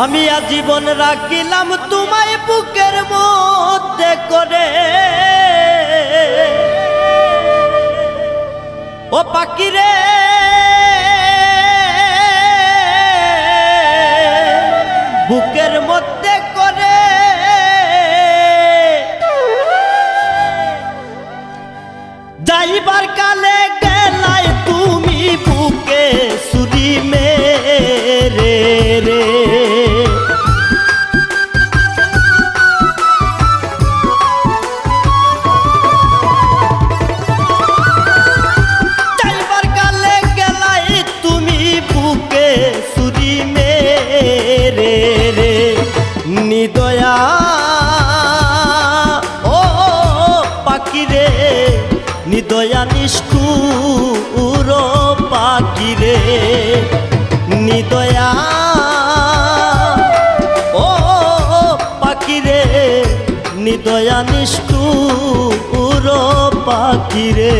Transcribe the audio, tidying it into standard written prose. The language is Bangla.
আমি আজীবন রাখিলাম তোমায় বুকের মধ্যে করে, ও পাখি রে বুকের মধ্যে করে। যাইবার কালে গেলাই তুমি বুকে ছুরি মেরে রে, যাইবার কালে গেলাই তুমি বুকে ছুরি মেরে রে। নিদয়া ও পাখি রে, নিদয়া নিষ্ঠুর পাখি রে, নিদয়া ও পাখি রে, নিদয়া নিষ্ঠুর পাখি রে।